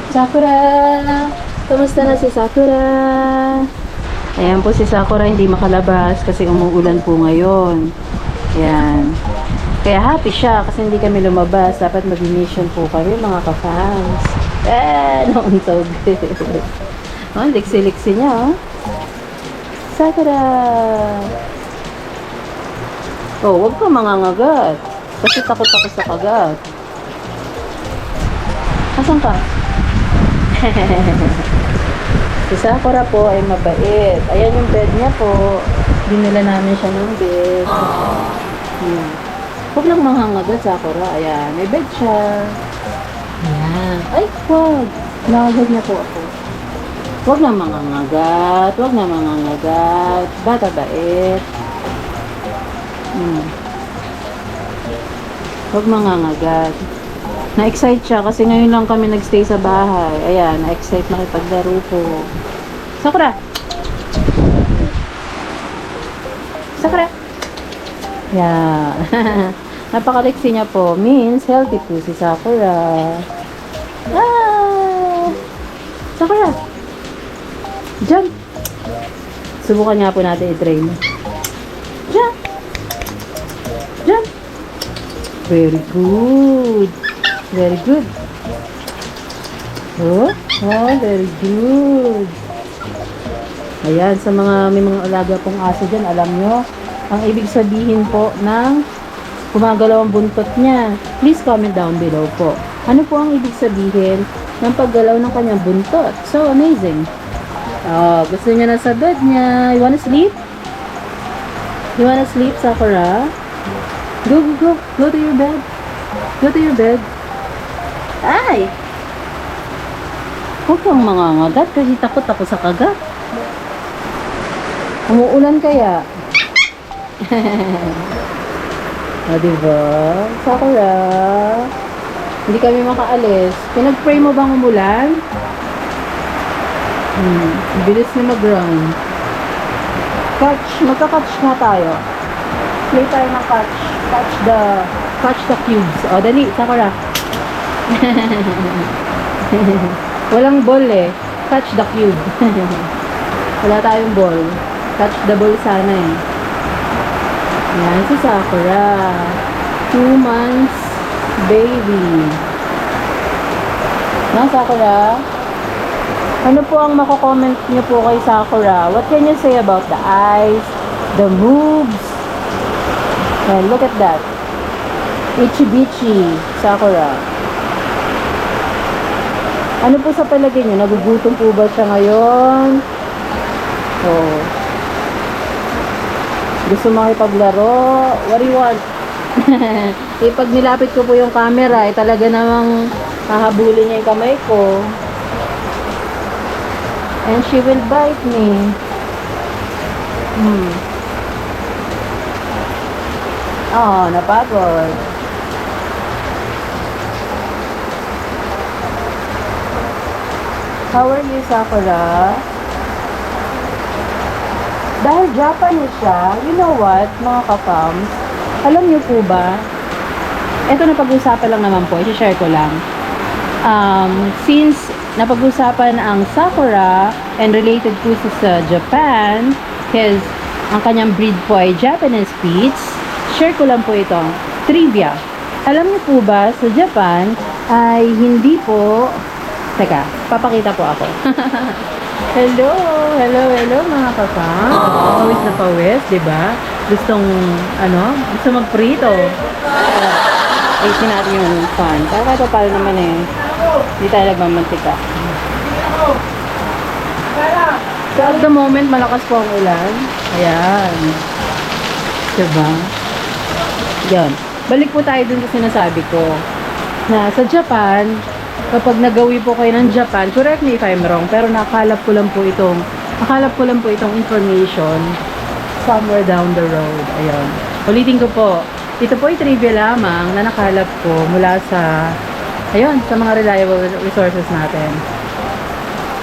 Sakura! Kamusta na si Sakura? Ayan po si Sakura hindi makalabas kasi umuulan po ngayon. Ayan. Kaya happy siya kasi hindi kami lumabas. Dapat mag-mission po kami mga ka-fans. Nauntog. Oh, liksi-liksi niya, oh. Sakura! Oh, huwag ka mangangagat. Kasi takot ako sa kagat. Asan ka? Si Sakura po ay mabait. Ayan yung bed niya po. Dinala namin siya ng bed. Huwag lang mangangagat, Sakura. Ayan, may bed siya. Ayan. Ay, wag. Nangagad niya po ako. Huwag na mangangagat. Huwag na mangangagat. Bata bait. Huwag mangangagat. Na-excite siya kasi ngayon lang kami nagstay sa bahay. Ayan, na-excite makipaglaro po. Sakura! Sakura! Yeah. Napakaliksi niya po. Means healthy po si Sakura. Ah! Sakura! Jump! Subukan nga po natin i-train. Jump! Jump! Very good. Very good. Oh, very good. Ayan, sa mga may mga alaga pong aso dyan, alam nyo, ang ibig sabihin po ng gumagalaw ang buntot niya. Please comment down below po. Ano po ang ibig sabihin ng paggalaw ng kanyang buntot? So amazing. Oh, gusto niya na sa bed niya. You wanna sleep? You wanna sleep, Sakura? Go, go, go. Go to your bed. Go to your bed. Ay! Huwag kang mangangagat kasi takot ako sa kagat. Umuulan kaya. O, diba? Sakura. Hindi kami makaalis. Pinag-pray mo bang umulan? Bilis na mag-run. Catch. Magka-catch na tayo. Play tayo ng catch. Catch the cubes. O, dali. Sakura. Walang ball eh. Catch the cube. Wala tayong ball. Catch the ball sana eh. Yan si Sakura. 2 months baby. Na Sakura? Ano po ang mako-comment niyo po kay Sakura? What can you say about the eyes, the moves? And look at that. Itchy bitchy Sakura. Ano po sa palagay niyo? Nagugutom po ba siya ngayon? Oh. Gusto makipaglaro? What do you want? Pag nilapit ko po yung camera, talaga namang hahabulin niya yung kamay ko. And she will bite me. Oh, napagod. How are you, Sakura? Dahil Japanese siya, you know what, mga ka-fams, alam niyo po ba, eto na pag-usapan lang naman po, i-share ko lang. Since napag-usapan ang Sakura and related po sa Japan, because ang kanyang breed po ay Japanese Spitz, share ko lang po itong trivia. Alam niyo po ba, sa Japan ay hindi po, teka, papakita po ako. Hello mga kapang. Pawis na pawis, diba? Gustong, gusto mag-prito. Ayusin natin yung fan. Kaya ito pala naman eh. Hindi tayo nagmamantika. So at the moment, malakas po ang ulan. Ayan. Diba? Yan. Balik po tayo dun sa sinasabi ko. Na sa Japan, kapag nagawi po kayo ng Japan, correct me if I'm wrong, pero nakalap ko lang po itong information somewhere down the road. Ayun. Ulitin ko po. Ito po ay trivia lamang na nakalap ko mula sa, ayun, sa mga reliable resources natin.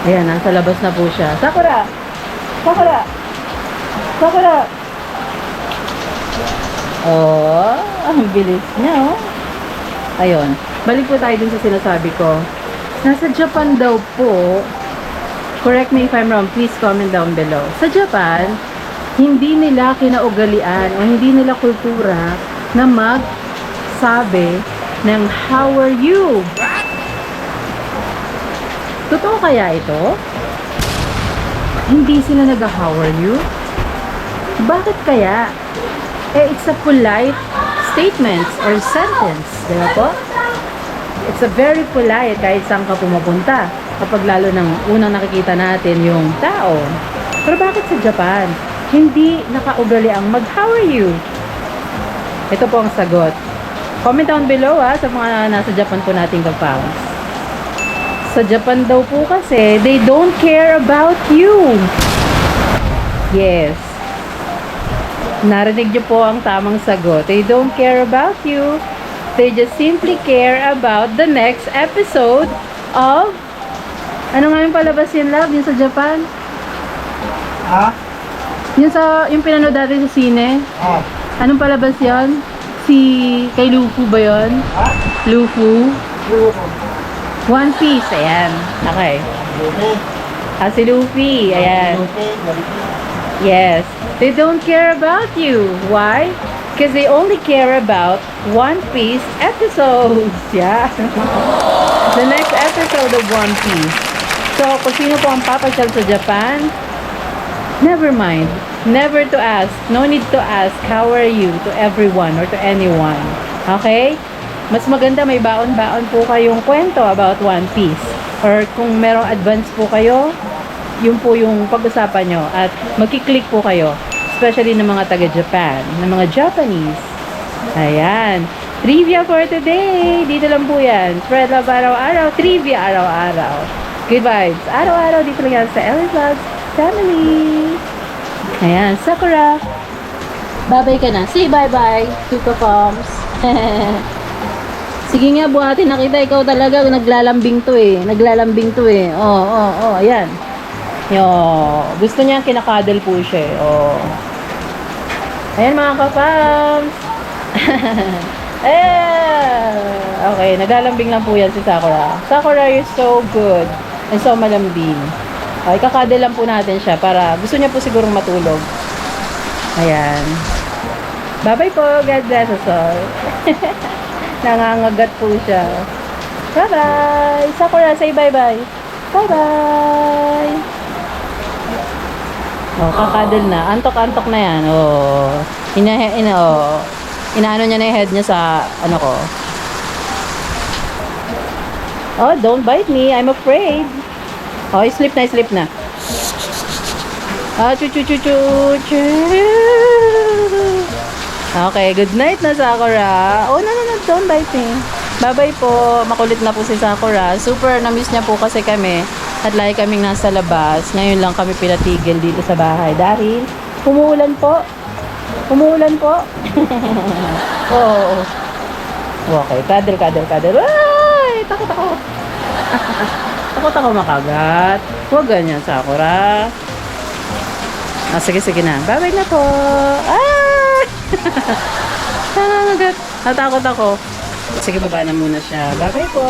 Ayan, nasa labas na po siya. Sakura! Sakura! Sakura! Oh, ang bilis niya, oh. Ayun. Balik po tayo dun sa sinasabi ko Nasa Japan daw po, correct me if I'm wrong, please comment down below. Sa Japan, hindi nila kinaugalian o hindi nila kultura na magsabi ng how are you? Totoo kaya ito? Hindi sila nag-how are you? Bakit kaya? It's a polite statement or sentence, di ba po? It's a very polite kahit saan ka pumupunta. Kapag lalo ng unang nakikita natin yung tao. Pero bakit sa Japan? Hindi nakaugali ang mag-how are you? Ito po ang sagot. Comment down below sa mga nasa Japan po nating kapams. Sa Japan daw po kasi, they don't care about you. Yes. Narinig niyo po ang tamang sagot. They don't care about you. They just simply care about the next episode of... Ano nga yung palabas yun, love? Yung sa Japan? Ha? Yung pinanood dati sa sine? Oh. Anong palabas yun? Kay Luffy ba yun? Ha? Luffy? Lupo. One Piece, ayan. Okay. Lupi. Si Luffy, ayan. Lupi. Yes. They don't care about you. Why? Because they only care about One Piece episodes. Yeah. The next episode of One Piece. So, kung sino po ang papasyal sa Japan, never mind. Never to ask. No need to ask, how are you to everyone or to anyone. Okay? Mas maganda may baon-baon po kayong kwento about One Piece. Or kung merong advance po kayo, yun po yung pag-usapan nyo. At magkiklik po kayo. Especially ng mga taga-Japan, ng mga Japanese. Ayan. Trivia for today. Dito lang po yan. Spread love araw-araw. Trivia araw-araw. Good vibes. Araw-araw dito lang yan sa Ellie Vlogs Family. Ayan. Sakura. Bye-bye ka na. Say bye-bye to Kapoms. Sige nga, buhatin. Nakita ikaw talaga. Naglalambing to eh. Ayan. Yo, gusto niya kinakadal po siya. Ayan mga kapams. Okay, naglalambing lang po yan si Sakura. Sakura, you're so good. And so malambing. Okay, kakadal lang po natin siya para gusto niya po sigurong matulog. Ayan. Bye-bye po. God bless us all. Nangangagat po siya. Bye-bye. Sakura, say bye-bye. Bye-bye. Kakadal na. Antok-antok na yan. Inaano niya na yung head niya sa, ko. Don't bite me. I'm afraid. Sleep na. Chu. Okay, good night na, Sakura. No, don't bite me. Bye-bye po. Makulit na po si Sakura. Super na-miss niya po kasi kami. At lagi kaming nasa labas. Ngayon lang kami pinatigil dito sa bahay. Dahil, umuulan po. Okay, cuddle. Ay, takot ako. Takot ako makagat. Huwag ganyan, Sakura. Sige na. Bye-bye na po. Nangangagat. Natakot ako. Sige, baba na muna siya. Bye-bye po.